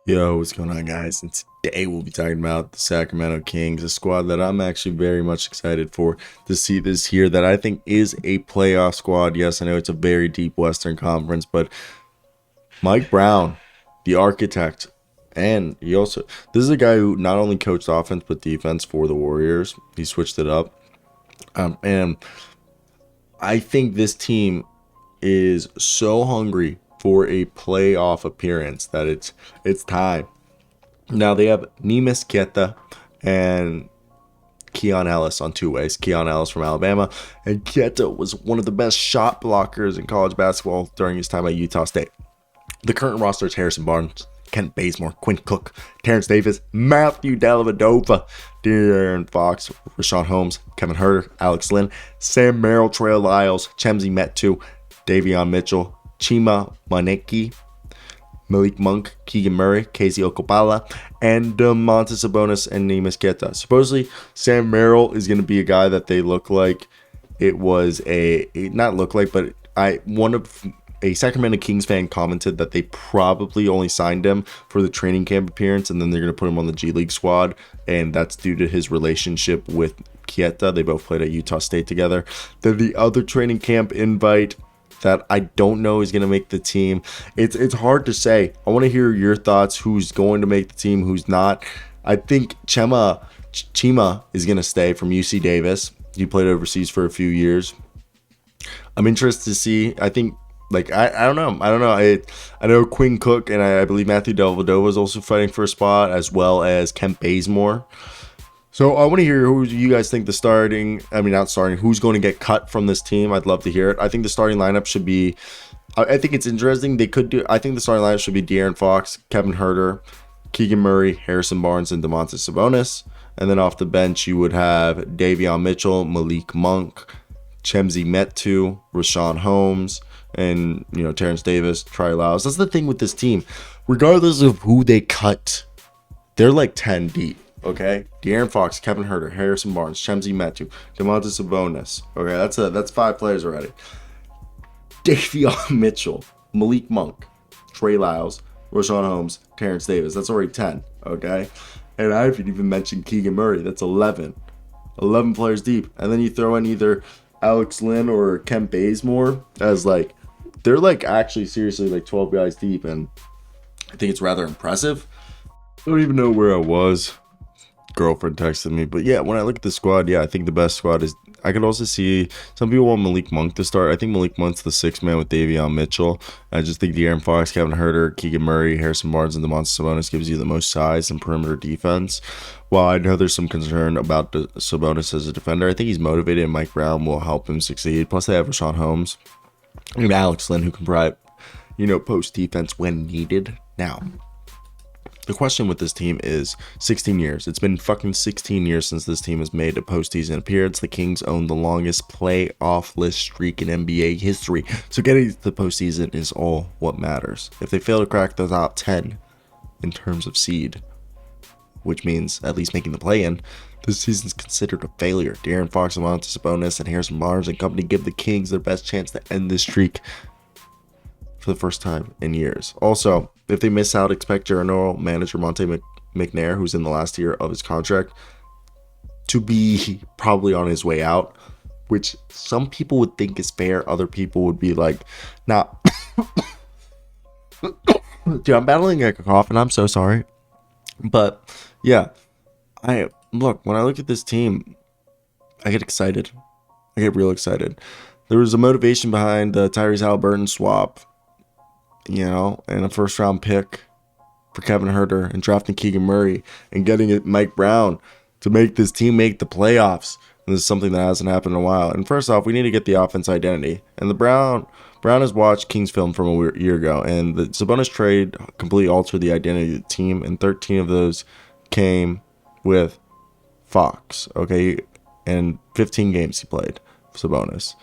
Yo, what's going on, guys? And today we'll be talking about the Sacramento Kings, a squad that I'm actually very much excited for to see this year. That I think is a playoff squad. Yes, I know it's a very deep Western Conference, but Mike Brown, the architect, and this is a guy who not only coached offense but defense for the Warriors. He switched it up, and I think this team is so hungry for a playoff appearance that it's time. Now they have Neemias Queta and Keon Ellis on two ways. Keon Ellis from Alabama, and Queta was one of the best shot blockers in college basketball during his time at Utah State. The current roster is Harrison Barnes, Kent Bazemore, Quinn Cook, Terrence Davis, Matthew Dellavedova, De'Aaron Fox, Rashawn Holmes, Kevin Huerter, Alex Lynn, Sam Merrill, Trey Lyles, Chemsy Metu, Davion Mitchell, Chima Maneki, Malik Monk, Keegan Murray, Casey Okobala, and Domantas Sabonis and Neemias Queta. Supposedly, Sam Merrill is going to be a guy that they look like it was not look like, but a Sacramento Kings fan commented that they probably only signed him for the training camp appearance, and then they're going to put him on the G League squad, and that's due to his relationship with Queta. They both played at Utah State together. Then the other training camp invite that I don't know is going to make the team. It's hard to say. I want to hear your thoughts. Who's going to make the team? Who's not? I think Chima is going to stay from UC Davis. He played overseas for a few years. I'm interested to see. I think I don't know. I know Quinn Cook and I believe Matthew Dellavedova is also fighting for a spot, as well as Kent Bazemore. So I want to hear who you guys think who's going to get cut from this team. I'd love to hear it. I think the starting lineup should be, I think it's interesting. I think the starting lineup should be De'Aaron Fox, Kevin Huerter, Keegan Murray, Harrison Barnes, and Domantas Sabonis. And then off the bench, you would have Davion Mitchell, Malik Monk, Chemsy Metu, Rashawn Holmes, and, Terrence Davis, Trey Lyles. That's the thing with this team. Regardless of who they cut, they're like 10 deep. Okay, De'Aaron Fox, Kevin Huerter, Harrison Barnes, Chemsy Metu, Domantas Sabonis. Okay, that's 5 players already. Davion Mitchell, Malik Monk, Trey Lyles, Rashawn Holmes, Terrence Davis. That's already 10. Okay, and I haven't even mentioned Keegan Murray. That's 11. 11 players deep, and then you throw in either Alex Lynn or Kent Bazemore as they're actually seriously 12 guys deep, and I think it's rather impressive. I don't even know where I was. Girlfriend texted me, but yeah, when I look at the squad, I think the best squad is. I could also see some people want Malik Monk to start. I think Malik Monk's the 6th man with Davion Mitchell. I just think De'Aaron Fox, Kevin Huerter, Keegan Murray, Harrison Barnes, and Domantas Sabonis gives you the most size and perimeter defense. While I know there's some concern about Sabonis as a defender, I think he's motivated, and Mike Brown will help him succeed. Plus, they have Rashawn Holmes and Alex Lynn, who can provide, post defense when needed. Now, the question with this team is 16 years. It's been fucking 16 years since this team has made a postseason appearance. The Kings own the longest playoff-less streak in NBA history. So getting to the postseason is all what matters. If they fail to crack the top 10 in terms of seed, which means at least making the play-in, this season's considered a failure. De'Aaron Fox, Domantas Sabonis, and Harrison Barnes and company give the Kings their best chance to end this streak for the first time in years. Also, if they miss out, expect general manager Monte McNair, who's in the last year of his contract, to be probably on his way out, which some people would think is fair. Other people would be like, nah. Dude, I'm battling a cough and I'm so sorry. But yeah, when I look at this team, I get excited. I get real excited. There was a motivation behind the Tyrese Haliburton swap, and a first round pick for Kevin Huerter, and drafting Keegan Murray, and getting Mike Brown to make this team make the playoffs. And this is something that hasn't happened in a while. And first off, we need to get the offense identity. And the Brown has watched Kings film from a year ago, and the Sabonis trade completely altered the identity of the team, and 13 of those came with Fox, okay? And 15 games he played, Sabonis.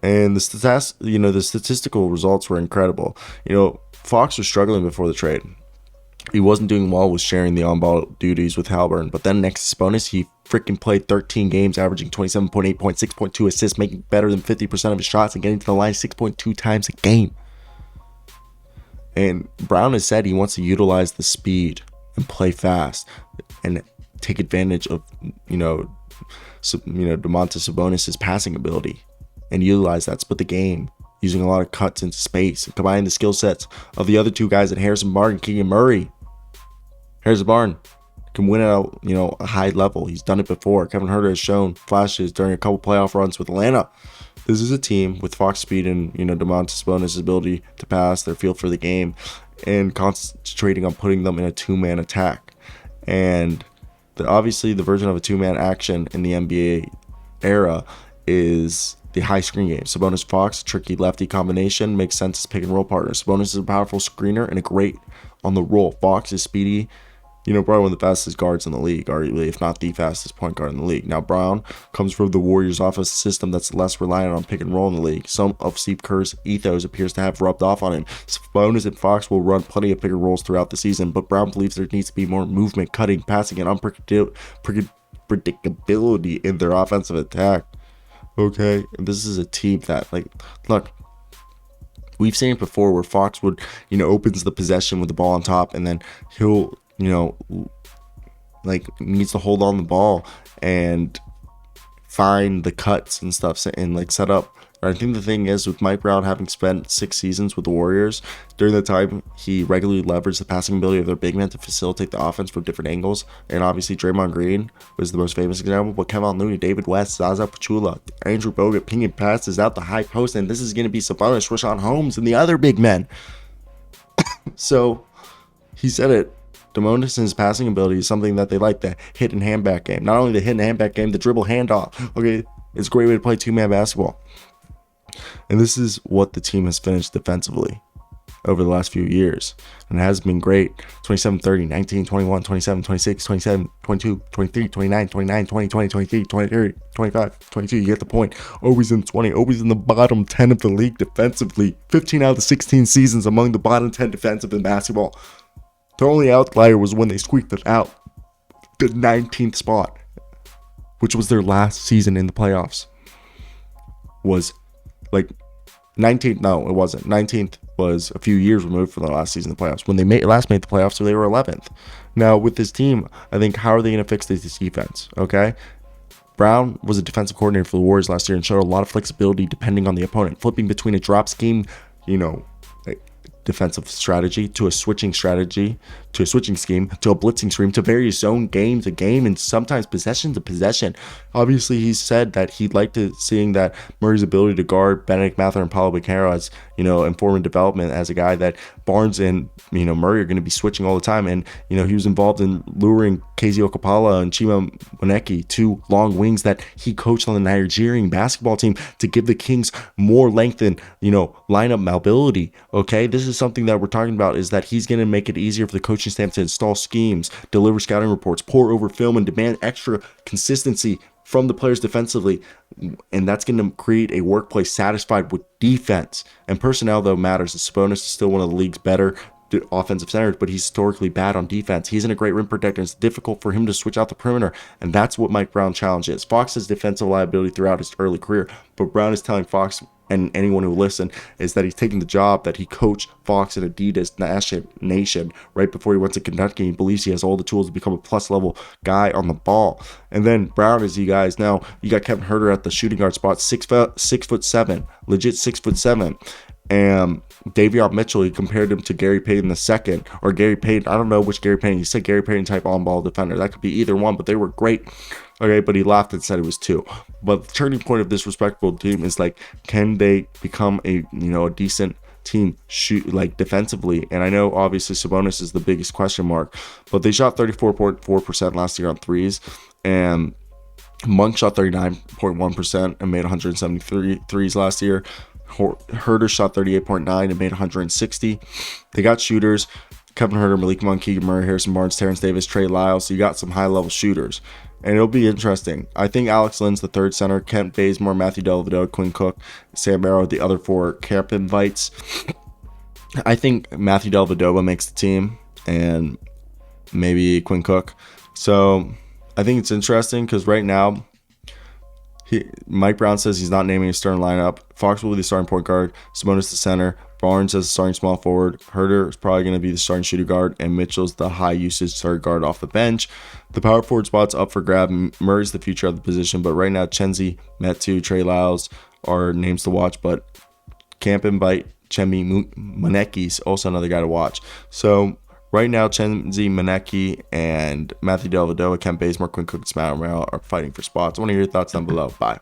And the statistical results were incredible. Fox was struggling before the trade. He wasn't doing well with sharing the on-ball duties with Haliburton. But then next to Sabonis, he freaking played 13 games, averaging 27.8 points, 6.2 assists, making better than 50% of his shots, and getting to the line 6.2 times a game. And Brown has said he wants to utilize the speed and play fast and take advantage of, Domantas Sabonis' passing ability and utilize that, split the game, using a lot of cuts into space, and combine the skill sets of the other two guys at Harrison Barnes and Keegan Murray. Harrison Barnes can win at a high level. He's done it before. Kevin Huerter has shown flashes during a couple playoff runs with Atlanta. This is a team with Fox speed and Domantas Sabonis' ability to pass, their feel for the game, and concentrating on putting them in a two-man attack. And obviously the version of a two-man action in the NBA era is the high screen game. Sabonis Fox, tricky lefty combination, makes sense as pick and roll partner. Sabonis is a powerful screener and a great on the roll. Fox is speedy, probably one of the fastest guards in the league, arguably, if not the fastest point guard in the league. Now, Brown comes from the Warriors' offensive system that's less reliant on pick and roll in the league. Some of Steve Kerr's ethos appears to have rubbed off on him. Sabonis and Fox will run plenty of pick and rolls throughout the season, but Brown believes there needs to be more movement, cutting, passing, and unpredictability in their offensive attack. Okay, and this is a team that, look, we've seen it before where Fox would, opens the possession with the ball on top, and then he'll, needs to hold on the ball and find the cuts and stuff and set up. I think the thing is, with Mike Brown having spent 6 seasons with the Warriors, during that time he regularly leveraged the passing ability of their big men to facilitate the offense from different angles. And obviously Draymond Green was the most famous example, but Kevin Looney, David West, Zaza Pachulia, Andrew Bogut pinging passes out the high post, and this is going to be Sabonis, Rashawn Holmes, and the other big men. So he said it. Domantas' passing ability is something that they like, the hit and hand back game. Not only the hit and hand back game, the dribble handoff. Okay, it's a great way to play two-man basketball. And this is what the team has finished defensively over the last few years. And it has been great. 27, 30, 19, 21, 27, 26, 27, 22, 23, 29, 29, 20, 20, 23, 23, 25, 22. You get the point. Always in 20. Always in the bottom 10 of the league defensively. 15 out of the 16 seasons among the bottom 10 defensive in basketball. The only outlier was when they squeaked it out. The 19th spot, which was their last season in the playoffs. Was 19th, no, it wasn't. 19th was a few years removed from the last season of the playoffs. When they last made the playoffs, so they were 11th. Now, with this team, I think, how are they going to fix this defense? Okay? Brown was a defensive coordinator for the Warriors last year and showed a lot of flexibility depending on the opponent, flipping between a drop scheme, defensive strategy to a switching strategy to a switching scheme to a blitzing scheme to various zone game to game and sometimes possession to possession. Obviously, he said that he'd like to seeing that Murray's ability to guard Benedict Mather and Paulo Banchero as informing development as a guy that Barnes and Murray are going to be switching all the time. And he was involved in luring KZ Okpala and Chima Moneke, two long wings that he coached on the Nigerian basketball team, to give the Kings more length and lineup mobility. Okay, this is something that we're talking about, is that he's going to make it easier for the coaching staff to install schemes, deliver scouting reports, pour over film, and demand extra consistency from the players defensively. And that's going to create a workplace satisfied with defense. And personnel, though, matters. Sabonis is still one of the league's better offensive centers, but he's historically bad on defense. He's in a great rim protector. It's difficult for him to switch out the perimeter, and that's what Mike Brown's challenge is. Fox has defensive liability throughout his early career, but Brown is telling Fox and anyone who listened is that he's taking the job that he coached Fox and Adidas Nation right before he went to Kentucky. He believes he has all the tools to become a plus level guy on the ball. And then Brown, as you guys know, you got Kevin Huerter at the shooting guard spot, 6'7", legit 6'7". And Davion Mitchell, he compared him to Gary Payton II, or Gary Payton. I don't know which Gary Payton. He said Gary Payton type on-ball defender. That could be either one, but they were great. Okay, but he laughed and said it was 2. But the turning point of this respectable team is can they become a decent team defensively? And I know obviously Sabonis is the biggest question mark, but they shot 34.4% last year on threes, and Monk shot 39.1% and made 173 threes last year. Huerter shot 38.9 and made 160. They got shooters: Kevin Huerter, Malik Monk, Keegan Murray, Harrison Barnes, Terrence Davis, Trey Lyles. So you got some high-level shooters, and it'll be interesting. I think Alex Lynn's the third center, Kent Bazemore, Matthew Dellavedova, Quinn Cook, Sam Merrill, the other 4 camp invites. I think Matthew Dellavedova makes the team, and maybe Quinn Cook. So I think it's interesting because right now Mike Brown says he's not naming a starting lineup. Fox will be the starting point guard. Sabonis the center. Barnes as the starting small forward. Herter is probably going to be the starting shooting guard. And Mitchell's the high usage starting guard off the bench. The power forward spot's up for grab. Murray's the future of the position. But right now, Chenzi, Metu, Trey Lyles are names to watch. But Camp and Bite, Chemi Moneki's also another guy to watch. So right now, Chenzi, Moneki, and Matthew Dellavedova, Kent Bazemore, Quinn Cook, and Smatter are fighting for spots. I want to hear your thoughts down below. Bye.